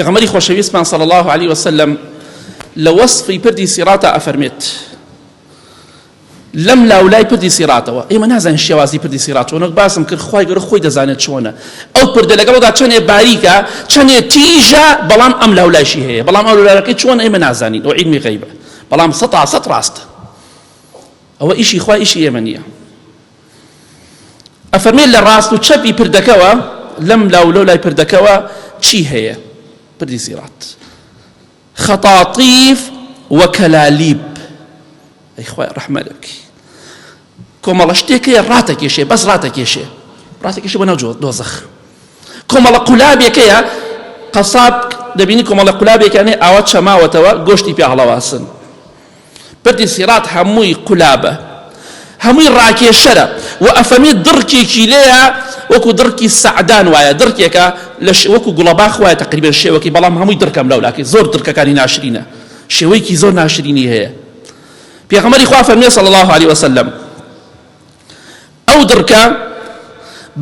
پێغەمبەری خۆشەویستمان صلی الله عليه وسلم لە وەصفی پردی سیراتە ئەفەرمێت لەم لاولای پردی سیراتەوە ئێمە نازانین شێوازی پردی سیرات چۆنە باسم کرد خوای گەورە خۆی دەزانێت چۆنە ئەو پردە لەگەڵدا چەندێ باریکە چەندێ تیژە بەڵام ئەم لاولایشی هەیە بەڵام ئەو لاولایەکەی چۆن ئێمە نازانین ئەو عیلمی غەیبە بەڵام سەد ڕاستە ئەوە ئیشی خوای ئیشی ئێمە نییە ئەفەرمێت لە ڕاست و چەپی پردەکەوە لەم لاولای پردەکەوە چی هەیە پردی سیرات خەطاطیف وەکەلالیب ئەی خوای ڕەحمە لێ بکەی کۆمەڵە شتێکەیە ڕاتەکێشێ بەس ڕاتەکێشێ بۆ ناو دۆزەخ کۆمەڵە قولابێکەیە قەساب دەبینی کۆمەڵە قولابێکانێ ئاوا چەماوەتەوە گۆشتی پێ هەڵەواسن پردی سیرات هەمووی قولابە هەمووی ڕاکێشەرە و ئەفەرمێت دڕکێکی لێیە وەکو دڕکی سەعدان وایە دڕکێکە وەکو گوڵەباخ وایە تەقریبەن شێوەکەی بەڵام هەمووی دڕکەم لەولاکەی زۆر دڕکەکانی ناشرینە شێوەیەکی زۆر ناشرینی هەیە پێغەمبەری خوا فەرمێ صلی الله عليه وسلم ئەو دڕکە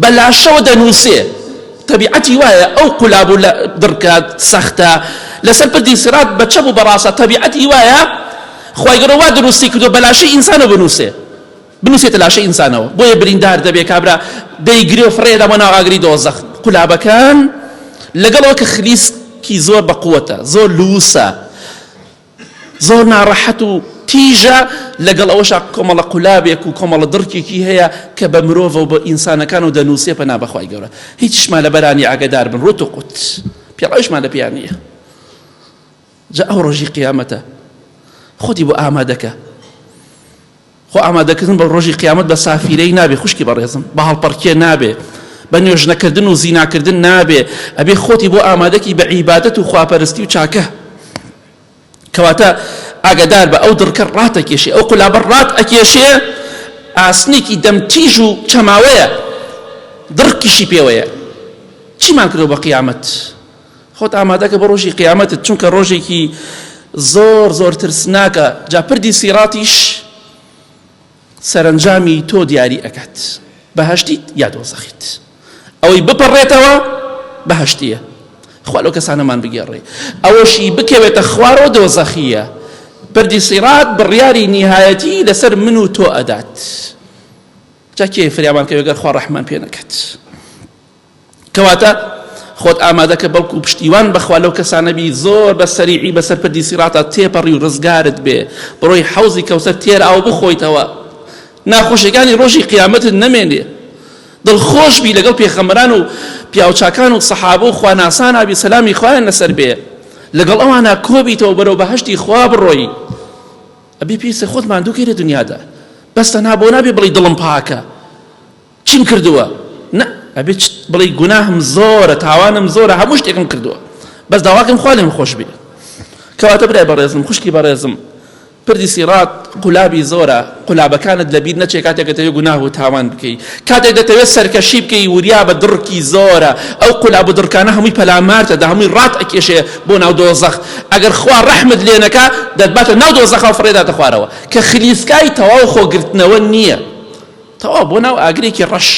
بە لاشەوە دەنووسێ تەبیعەتی وایە ئەو قولاب و دڕکە سەختە لەسەر پردی سیرات بە چەپ و بەڕاستە تەبیعەتی وایە خوای گەورە وا دروستی کردووە بە لاشەی ئینسانە بنووسێتە لاشەی ئینسانەوە بۆیە بریندار دەبێ کابرا دەیگرێ و فڕێدا بۆ ناو ئاگری دۆزەخ قولابەکان لەگەڵەوە کە خلیسکی زۆر بەقووەتە زۆر لووسە زۆر ناڕەحەت و تیژە لەگەڵ ئەوەشا کۆمەڵە قولابێک و کۆمەڵە دڕکێکی هەیە کە بە مرۆڤ و بە ئینسانەکان و دەنووسێ پەنا بەخوای گەورە هیچشمان لە بەرانی ئاگادار بن ڕوت و قوت پێڵاویشمان لە پێیان نییە جا ئەو ڕۆژی قیامەتە خۆتی بۆ ئامادەکە خۆ ئامادەکردن بە ڕۆژی قیامەت بە سافیرەی نابێ خوشکی بەڕێزم بە هەڵپەڕکێ نابێ بە نوێژنەکردن و زیناکردن نابێ ئەبێ خۆتی بۆ ئامادەکی بە عیبادەت و خواپەرستی و چاکە کەواتە ئاگادار بە ئەو دڕکە ڕاتەکێشێ ئەو قولابە ڕاتەکێشێ ئاسنێکی دەمتیژ و چەماوەیە دڕکیشی پێوەیە چیمان کردەوە بە قیامەت خۆت ئامادەکە بە ڕۆژی قیامەتت چونکە ڕۆژێکی زۆر ترسناکە جا پردی سیراتیش سەرنجامی تۆ دیاری ئەکات بەهەشتیت یا دۆزەخیت ئەوەی بپەڕێتەوە بەهەشتیە خوا لەو کەسانەمان بگێڕێ ئەوەشی بکەوێتە خوارەوە دۆزەخیە پردی سیرات بڕیاری نیهایەتی لەسەر من و تۆ ئەدات جا کێ فریامان کەوێ گەر خوا ڕەحمان پێ نەکات کەواتە خۆت ئامادەکە بەڵکو پشتیوان بەخوا لەو کەسانەبی زۆر بە سەریعی بەسەر پردی سیراتە تێپەڕی و ڕزگارت بێ بڕۆی حەوزی کەوسەر تێر ئاو بخۆیتەوە ناخۆشیەکانی ڕۆژی قیامەتت نەمێنێ دڵخۆش بی لەگەڵ پێخەمبەران و پیاوچاکان و سەحابە و خواناسان ئابی سەلامی خوایان لەسەر بێ لەگەڵ ئەوانە کۆبیتەوە بەرەو بەهەشتی خوا بڕۆی ئەبێ پێویستە خۆت ماندووکەیرە دنیادا بەس تەنها بۆ نابێ بڵێ دڵم پاکە چیم کردووە نە ئەبێ بڵێ گوناهم زۆرە تاوانم زۆرە هەموو شتێکم کردووە بەس داواکەم خوا لێم خۆش بێ کەواتە برای بەڕێزم خوشکی بەڕێزم پردی سیرات قولابی زۆرە قولابەکانت لەبیر نەچێ کاتێک دەتەوێت گوناه و تاوان بکەی کاتێک دەتەوێت سەرکەشی بکەی وریا بە دڕکی زۆرە ئەو قولاب و دڕکانە هەمووی پەلامارتە هەمووی ڕات ئەکێشێ بۆ ناو دۆزەخ ئەگەر خوا ڕەحمت لێ نەکا دەتباتە ناو دۆزەخەوە فڕێداتە خوارەوە کە خلیسکای تەواو خۆگرتنەوە نییە تەواو بۆ ناو ئاگرێکی ڕەش